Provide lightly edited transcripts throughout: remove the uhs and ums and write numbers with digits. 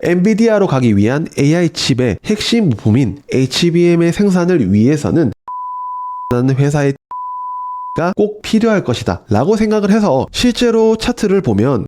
엔비디아로 가기 위한 AI 칩의 핵심 부품인 HBM의 생산을 위해서는 라는 회사의 가 꼭 필요할 것이다 라고 생각을 해서 실제로 차트를 보면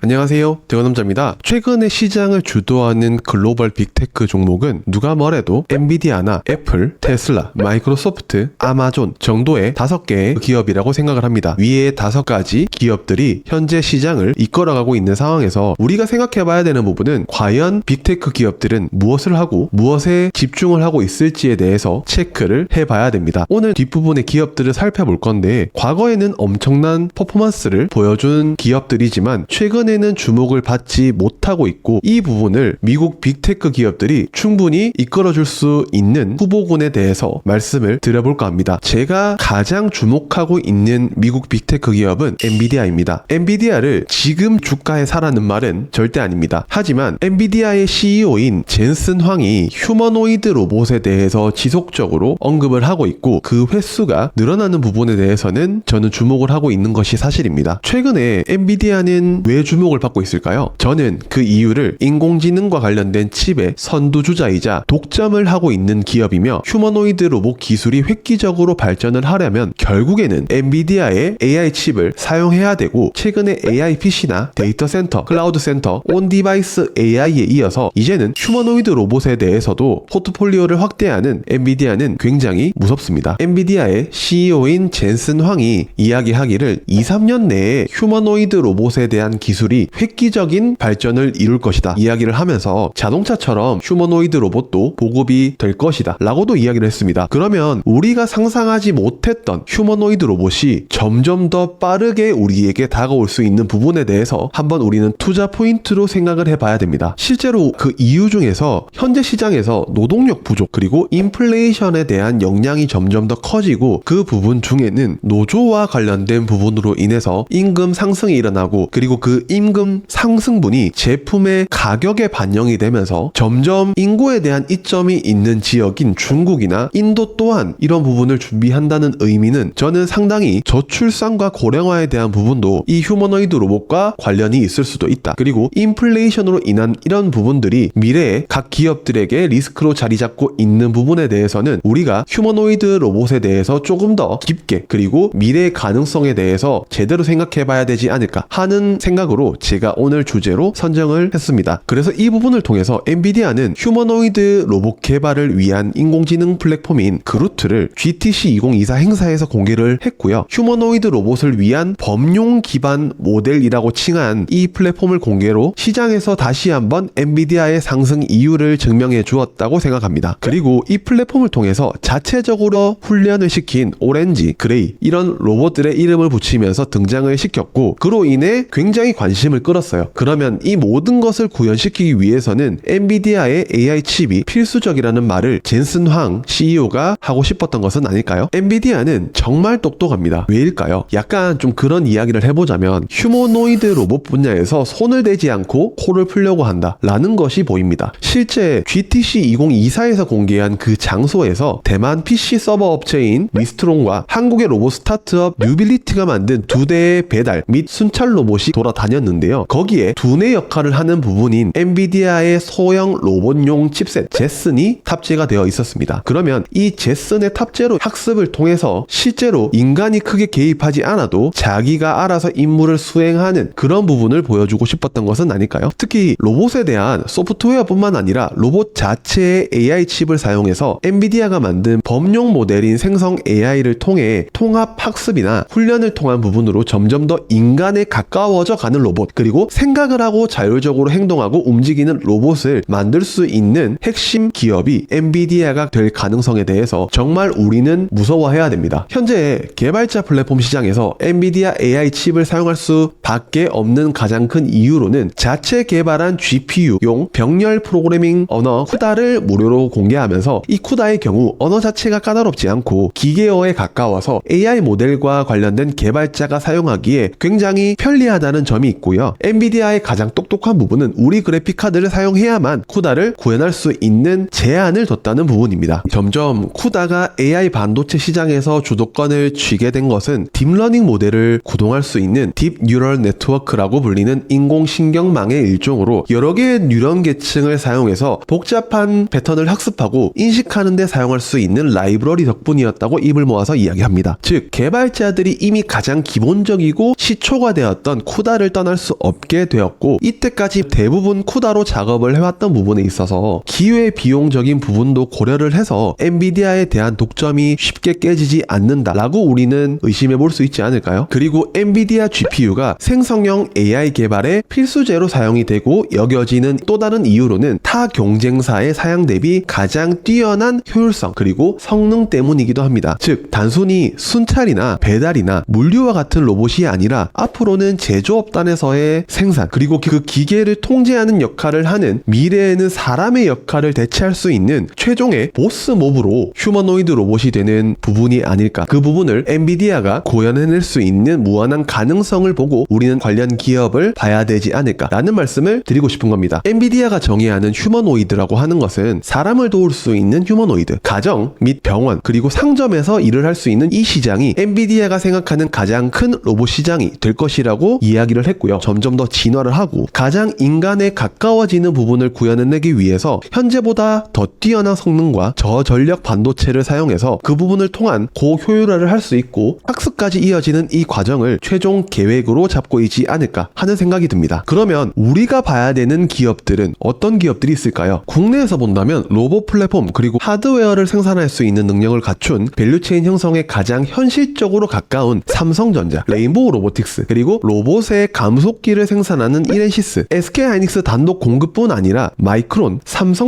안녕하세요, 대건남자입니다. 최근에 시장을 주도하는 글로벌 빅테크 종목은 누가 뭐래도 엔비디아나 애플, 테슬라, 마이크로소프트, 아마존 정도의 5개의 기업이라고 생각을 합니다. 위에 5가지 기업들이 현재 시장을 이끌어가고 있는 상황에서 우리가 생각해봐야 되는 부분은 과연 빅테크 기업들은 무엇을 하고 무엇에 집중을 하고 있을지에 대해서 체크를 해봐야 됩니다. 오늘 뒷부분의 기업들을 살펴볼 건데 과거에는 엄청난 퍼포먼스를 보여준 기업들이지만 최근에 는 주목을 받지 못하고 있고, 이 부분을 미국 빅테크 기업들이 충분히 이끌어줄 수 있는 후보군에 대해서 말씀을 드려볼까 합니다. 제가 가장 주목하고 있는 미국 빅테크 기업은 엔비디아입니다. 엔비디아를 지금 주가에 사라는 말은 절대 아닙니다. 하지만 엔비디아의 CEO인 젠슨 황이 휴머노이드 로봇에 대해서 지속적으로 언급을 하고 있고, 그 횟수가 늘어나는 부분에 대해서는 저는 주목을 하고 있는 것이 사실입니다. 최근에 엔비디아는 왜 주목을 받고 있을까요? 저는 그 이유를 인공지능과 관련된 칩의 선두주자이자 독점을 하고 있는 기업이며, 휴머노이드 로봇 기술이 획기적으로 발전을 하려면 결국에는 엔비디아의 AI 칩을 사용해야 되고, 최근에 AI PC나 데이터 센터, 클라우드 센터, 온 디바이스 AI에 이어서 이제는 휴머노이드 로봇에 대해서도 포트폴리오를 확대하는 엔비디아는 굉장히 무섭습니다. 엔비디아의 CEO인 젠슨 황이 이야기하기를 2-3년 내에 휴머노이드 로봇에 대한 기술이 획기적인 발전을 이룰 것이다 이야기를 하면서 자동차처럼 휴머노이드 로봇도 보급이 될 것이다 라고도 이야기를 했습니다. 그러면 우리가 상상하지 못했던 휴머노이드 로봇이 점점 더 빠르게 우리에게 다가올 수 있는 부분에 대해서 한번 우리는 투자 포인트로 생각을 해봐야 됩니다. 실제로 그 이유 중에서 현재 시장에서 노동력 부족 그리고 인플레이션에 대한 영향이 점점 더 커지고, 그 부분 중에는 노조와 관련된 부분으로 인해서 임금 상승이 일어나고, 그리고 그 임금 상승분이 제품의 가격에 반영이 되면서 점점 인구에 대한 이점이 있는 지역인 중국이나 인도 또한 이런 부분을 준비한다는 의미는 저는 상당히 저출산과 고령화에 대한 부분도 이 휴머노이드 로봇과 관련이 있을 수도 있다. 그리고 인플레이션으로 인한 이런 부분들이 미래에 각 기업들에게 리스크로 자리 잡고 있는 부분에 대해서는 우리가 휴머노이드 로봇에 대해서 조금 더 깊게, 그리고 미래의 가능성에 대해서 제대로 생각해 봐야 되지 않을까 하는 생각으로 제가 오늘 주제로 선정을 했습니다. 그래서 이 부분을 통해서 엔비디아는 휴머노이드 로봇 개발을 위한 인공지능 플랫폼인 그루트를 GTC 2024 행사에서 공개를 했고요. 휴머노이드 로봇을 위한 범용 기반 모델이라고 칭한 이 플랫폼을 공개로 시장에서 다시 한번 엔비디아의 상승 이유를 증명해 주었다고 생각합니다. 그리고 이 플랫폼을 통해서 자체적으로 훈련을 시킨 오렌지, 그레이 이런 로봇들의 이름을 붙이면서 등장을 시켰고, 그로 인해 굉장히 관심을 끌었어요. 그러면 이 모든 것을 구현시키기 위해서는 엔비디아의 AI 칩이 필수적이라는 말을 젠슨 황 CEO가 하고 싶었던 것은 아닐까요? 엔비디아는 정말 똑똑합니다. 왜일까요? 약간 좀 그런 이야기를 해보자면 휴머노이드 로봇 분야에서 손을 대지 않고 코를 풀려고 한다 라는 것이 보입니다. 실제 GTC 2024에서 공개한 그 장소에서 대만 PC 서버 업체인 미스트론과 한국의 로봇 스타트업 뉴빌리티가 만든 2대의 배달 및 순찰 로봇이 돌아다녔는데요. 거기에 두뇌 역할을 하는 부분인 엔비디아의 소형 로봇용 칩셋 제슨이 탑재가 되어 있었습니다. 그러면 이 제슨의 탑재로 학습을 통해서 실제로 인간이 크게 개입하지 않아도 자기가 알아서 임무를 수행하는 그런 부분을 보여주고 싶었던 것은 아닐까요? 특히 로봇에 대한 소프트웨어뿐만 아니라 로봇 자체의 AI 칩을 사용해서 엔비디아가 만든 범용 모델인 생성 AI를 통해 통합 학습이나 훈련을 통한 부분으로 점점 더 인간에 가까워져 가는 로봇, 그리고 생각을 하고 자율적으로 행동하고 움직이는 로봇을 만들 수 있는 핵심 기업이 엔비디아가 될 가능성에 대해서 정말 우리는 무서워해야 됩니다. 현재 개발자 플랫폼 시장에서 엔비디아 AI 칩을 사용할 수밖에 없는 가장 큰 이유로는 자체 개발한 GPU용 병렬 프로그래밍 언어 쿠다를 무료로 공개하면서, 이 쿠다의 경우 언어 자체가 까다롭지 않고 기계어에 가까워서 AI 모델과 관련된 개발자가 사용하기에 굉장히 편리하다는 점이 있고, 있고요. 엔비디아의 가장 똑똑한 부분은 우리 그래픽카드를 사용해야만 쿠다를 구현할 수 있는 제한을 뒀다는 부분입니다. 점점 쿠다가 AI 반도체 시장에서 주도권을 쥐게 된 것은 딥러닝 모델을 구동할 수 있는 딥 뉴럴 네트워크라고 불리는 인공신경망의 일종으로 여러 개의 뉴런 계층을 사용해서 복잡한 패턴을 학습하고 인식하는 데 사용할 수 있는 라이브러리 덕분이었다고 입을 모아서 이야기합니다. 즉 개발자들이 이미 가장 기본적이고 시초가 되었던 쿠다를 떠날 수 없게 되었고 이때까지 대부분 쿠다로 작업을 해왔던 부분에 있어서 기회 비용적인 부분도 고려를 해서 엔비디아에 대한 독점이 쉽게 깨지지 않는다라고 우리는 의심해 볼 수 있지 않을까요? 그리고 엔비디아 GPU가 생성형 AI 개발에 필수제로 사용이 되고 여겨지는 또 다른 이유로는 타 경쟁사의 사양 대비 가장 뛰어난 효율성 그리고 성능 때문이기도 합니다. 즉 단순히 순찰이나 배달이나 물류와 같은 로봇이 아니라 앞으로는 제조업단에서의 생산 그리고 그 기계를 통제하는 역할을 하는 미래에는 사람의 역할을 대체할 수 있는 최종의 보스 몹으로 휴머노이드 로봇이 되는 부분이 아닐까. 그 부분을 엔비디아가 구현해낼 수 있는 무한한 가능성을 보고 우리는 관련 기업을 봐야 되지 않을까라는 말씀을 드리고 싶은 겁니다. 엔비디아가 정의하는 휴머노이드라고 하는 것은 사람을 도울 수 있는 휴머노이드, 가정 및 병원 그리고 상점에서 일을 할 수 있는 이 시장이 엔비디아가 생각하는 가장 큰 로봇 시장이 될 것이라고 이야기를 했고요. 점점 더 진화를 하고 가장 인간에 가까워지는 부분을 구현해내기 위해서 현재보다 더 뛰어난 성능과 저전력 반도체를 사용해서 그 부분을 통한 고효율화를 할 수 있고 학습까지 이어지는 이 과정을 최종 계획으로 잡고 있지 않을까 하는 생각이 듭니다. 그러면 우리가 봐야 되는 기업들은 어떤 기업들이 있을까요? 국내에서 본다면 로봇 플랫폼 그리고 하드웨어를 생산할 수 있는 능력을 갖춘 밸류체인 형성에 가장 현실적으로 가까운 삼성전자, 레인보우 로보틱스 그리고 로봇의 감속기를 생산하는 이렌시스, SK하이닉스 단독 공급뿐 아니라 마이크론,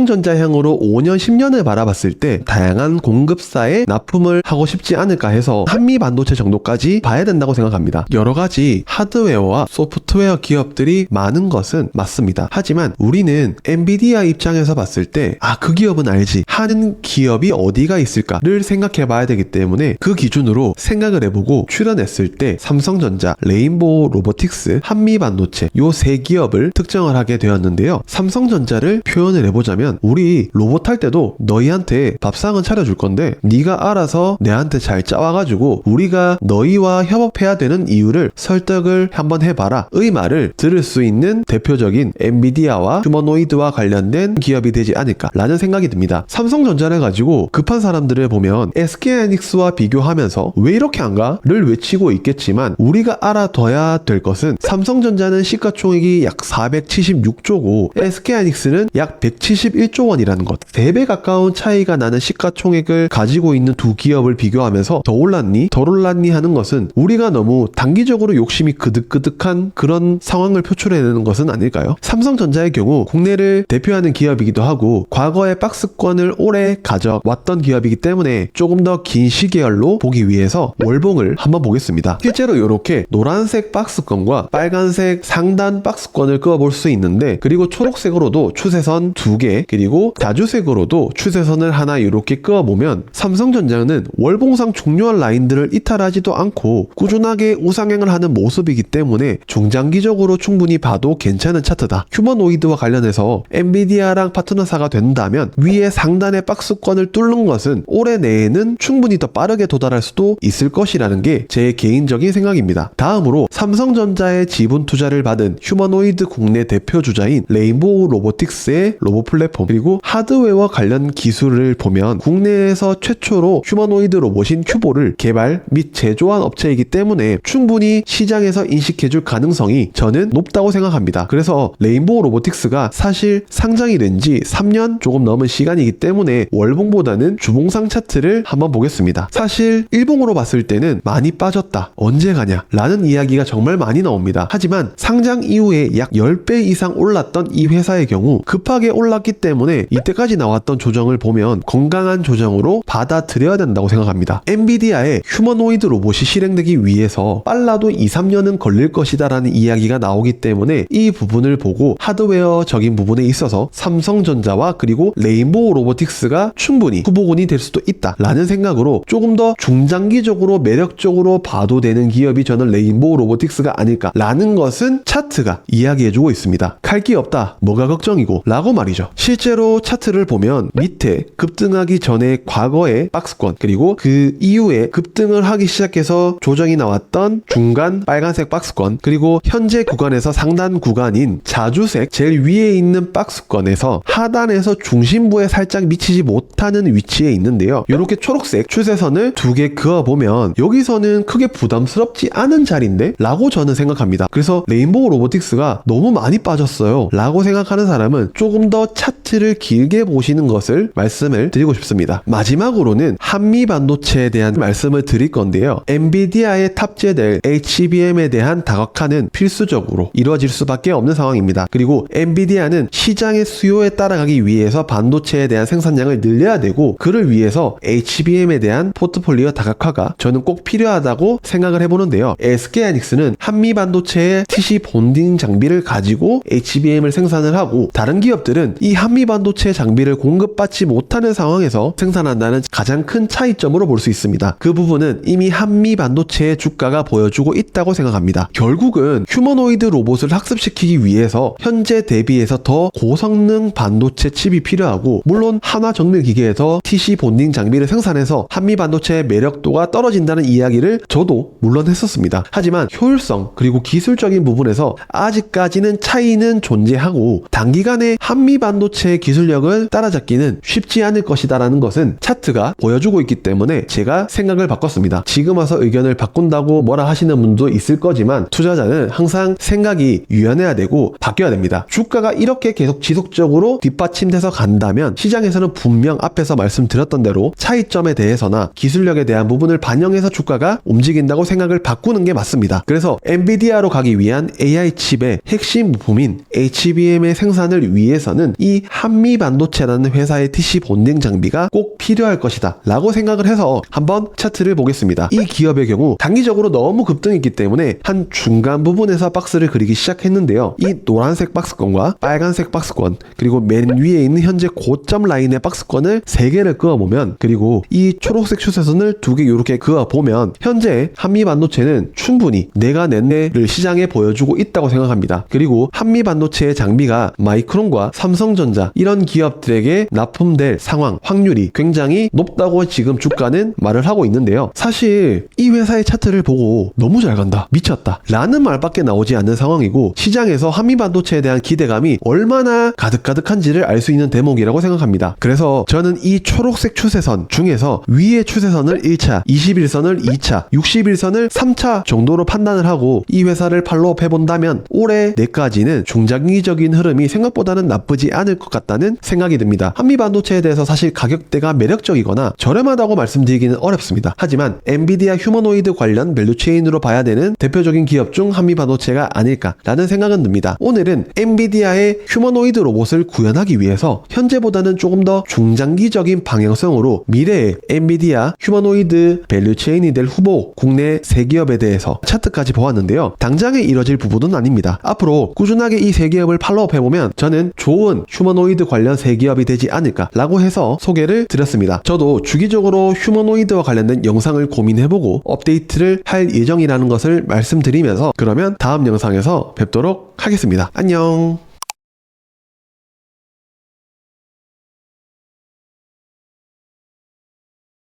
삼성전자향으로 5년, 10년을 바라봤을 때 다양한 공급사에 납품을 하고 싶지 않을까 해서 한미 반도체 정도까지 봐야 된다고 생각합니다. 여러 가지 하드웨어와 소프트웨어 기업들이 많은 것은 맞습니다. 하지만 우리는 엔비디아 입장에서 봤을 때 그 기업은 알지 하는 기업이 어디가 있을까를 생각해 봐야 되기 때문에 그 기준으로 생각을 해보고 출연했을 때 삼성전자, 레인보우 로보틱스, 한미반도체 요 세 기업을 특정을 하게 되었는데요. 삼성전자를 표현을 해보자면 우리 로봇 할 때도 너희한테 밥상은 차려줄 건데 네가 알아서 내한테 잘 짜와가지고 우리가 너희와 협업해야 되는 이유를 설득을 한번 해봐라 의 말을 들을 수 있는 대표적인 엔비디아와 휴머노이드와 관련된 기업이 되지 않을까 라는 생각이 듭니다. 삼성전자를 가지고 급한 사람들을 보면 SK하이닉스와 비교하면서 왜 이렇게 안 가? 를 외치고 있겠지만 우리가 알아둬야 될 것은 삼성전자는 시가총액이 약 476조고 SK하이닉스는 약 171조 원이라는 것. 3배 가까운 차이가 나는 시가총액을 가지고 있는 두 기업을 비교하면서 더 올랐니? 덜 올랐니? 하는 것은 우리가 너무 단기적으로 욕심이 그득그득한 그런 상황을 표출해내는 것은 아닐까요? 삼성전자의 경우 국내를 대표하는 기업이기도 하고 과거에 박스권을 오래 가져왔던 기업이기 때문에 조금 더 긴 시계열로 보기 위해서 월봉을 한번 보겠습니다. 실제로 이렇게 노란색 박스권과 빨간색 상단 박스권을 그어볼 수 있는데 그리고 초록색으로도 추세선 2개 그리고 다주색으로도 추세선을 하나 이렇게 그어보면 삼성전자는 월봉상 중요한 라인들을 이탈하지도 않고 꾸준하게 우상향을 하는 모습이기 때문에 중장기적으로 충분히 봐도 괜찮은 차트다. 휴머노이드와 관련해서 엔비디아랑 파트너사가 된다면 위에 상단의 박스권을 뚫는 것은 올해 내에는 충분히 더 빠르게 도달할 수도 있을 것이라는 게 제 개인적인 생각입니다. 다음으로 삼성전자의 지분 투자를 받은 휴머노이드 국내 대표 주자인 레인보우 로보틱스의 로봇 플랫폼 그리고 하드웨어 관련 기술을 보면 국내에서 최초로 휴머노이드 로봇인 큐보를 개발 및 제조한 업체이기 때문에 충분히 시장에서 인식해줄 가능성이 저는 높다고 생각합니다. 그래서 레인보우 로보틱스가 사실 상장이 된 지 3년 조금 넘은 시간이기 때문에 월봉보다는 주봉상 차트를 한번 보겠습니다. 사실 일봉으로 봤을 때는 많이 빠졌다. 언제 가냐? 라는 이야기가 정말 많이 나옵니다. 하지만 상장 이후에 약 10배 이상 올랐던 이 회사의 경우 급하게 올랐기 때문에 이때까지 나왔던 조정을 보면 건강한 조정으로 받아들여야 된다고 생각합니다. 엔비디아의 휴머노이드 로봇이 실행되기 위해서 빨라도 2-3년은 걸릴 것이다 라는 이야기가 나오기 때문에 이 부분을 보고 하드웨어적인 부분에 있어서 삼성전자와 그리고 레인보우 로보틱스가 충분히 후보군이 될 수도 있다 라는 생각으로 조금 더 중장기적으로 매력적으로 봐도 되는 기업이 저는 레인보우 로보틱스가 아닐까 라는 라는 것은 차트가 이야기해주고 있습니다. 갈 게 없다, 뭐가 걱정이고 라고 말이죠. 실제로 차트를 보면 밑에 급등하기 전에 과거의 박스권, 그리고 그 이후에 급등을 하기 시작해서 조정이 나왔던 중간 빨간색 박스권, 그리고 현재 구간에서 상단 구간인 자주색 제일 위에 있는 박스권에서 하단에서 중심부에 살짝 미치지 못하는 위치에 있는데요. 이렇게 초록색 추세선을 두 개 그어보면 여기서는 크게 부담스럽지 않은 자리인데? 라고 저는 생각합니다. 그래서 레인보우 로보틱스가 너무 많이 빠졌어요 라고 생각하는 사람은 조금 더 차트를 길게 보시는 것을 말씀을 드리고 싶습니다. 마지막으로는 한미 반도체에 대한 말씀을 드릴 건데요. 엔비디아에 탑재될 HBM에 대한 다각화는 필수적으로 이루어질 수밖에 없는 상황입니다. 그리고 엔비디아는 시장의 수요에 따라가기 위해서 반도체에 대한 생산량을 늘려야 되고, 그를 위해서 HBM에 대한 포트폴리오 다각화가 저는 꼭 필요하다고 생각을 해보는데요. SK하이닉스는 한미 반도체의 TC 본딩 장비를 가지고 HBM을 생산을 하고, 다른 기업들은 이 한미 반도체 장비를 공급받지 못하는 상황에서 생산한다는 가장 큰 차이점으로 볼 수 있습니다. 그 부분은 이미 한미 반도체의 주가가 보여주고 있다고 생각합니다. 결국은 휴머노이드 로봇을 학습시키기 위해서 현재 대비해서 더 고성능 반도체 칩이 필요하고, 물론 한화 정밀 기계에서 TC 본딩 장비를 생산해서 한미 반도체의 매력도가 떨어진다는 이야기를 저도 물론 했었습니다. 하지만 효율성 그리고 기술적인 부분에서 아직까지는 차이는 존재하고, 단기간에 한미 반도체의 기술력을 따라잡기는 쉽지 않을 것이다라는 것은 차트가 보여주고 있기 때문에 제가 생각을 바꿨습니다. 지금 와서 의견을 바꾼다고 뭐라 하시는 분도 있을 거지만, 투자자는 항상 생각이 유연해야 되고 바뀌어야 됩니다. 주가가 이렇게 계속 지속적으로 뒷받침돼서 간다면 시장에서는 분명 앞에서 말씀드렸던 대로 차이점에 대해서나 기술력에 대한 부분을 반영해서 주가가 움직인다고 생각을 바꾸는 게 맞습니다. 그래서 엔비디아로 가기 위한 AI 칩의 핵심 부품인 HBM의 생산을 위해서는 이 한미 반도체라는 회사의 TC 본딩 장비가 꼭 필요할 것이다 라고 생각을 해서 한번 차트를 보겠습니다. 이 기업의 경우 단기적으로 너무 급등했기 때문에 한 중간 부분에서 박스를 그리기 시작했는데요. 이 노란색 박스권과 빨간색 박스권, 그리고 맨 위에 있는 현재 고점 라인의 박스권을 3개를 그어보면, 그리고 이 초록색 추세선을 2개 이렇게 그어보면 현재 한미 반도체는 충분히 내가 낸내를 시장에 보여주고 있다고 생각합니다. 그리고 한미 반도체의 장비가 마이크론과 삼성전자 이런 기업들에게 납품될 상황, 확률이 굉장히 높다고 지금 주가는 말을 하고 있는데요. 사실 이 회사의 차트를 보고 너무 잘 간다, 미쳤다 라는 말밖에 나오지 않는 상황이고, 시장에서 한미 반도체에 대한 기대감이 얼마나 가득가득한지를 알 수 있는 대목이라고 생각합니다. 그래서 저는 이 초록색 추세선 중에서 위의 추세선을 1차, 21선을 2차, 61선을 3차 정도로 판단을 하고 이 회사를 팔로우 해본다면 올해 내까지는 중장기적인 흐름이 생각보다는 나쁘지 않을 것 같다는 생각이 듭니다. 한미 반도체에 대해서 사실 가격대가 매력적이거나 저렴하다고 말씀드리기는 어렵습니다. 하지만 엔비디아 휴머노이드 관련 밸류체인으로 봐야 되는 대표적인 기업 중 한미 반도체가 아닐까라는 생각은 듭니다. 오늘은 엔비디아의 휴머노이드 로봇을 구현하기 위해서 현재보다는 조금 더 중장기적인 방향성으로 미래의 엔비디아 휴머노이드 밸류체인이 될 후보 국내 3기업에 대해서 차트까지 보았는데요. 당장에 이뤄질 부분은 아닙니다. 앞으로 꾸준하게 이 3기업을 팔로우해보면 저는 좋은 휴머노이드 관련 3기업이 되지 않을까 라고 해서 소개를 드렸습니다. 저도 주기적으로 휴머노이드와 관련된 영상을 고민해보고 업데이트를 할 예정이라는 것을 말씀드리면서, 그러면 다음 영상에서 뵙도록 하겠습니다. 안녕.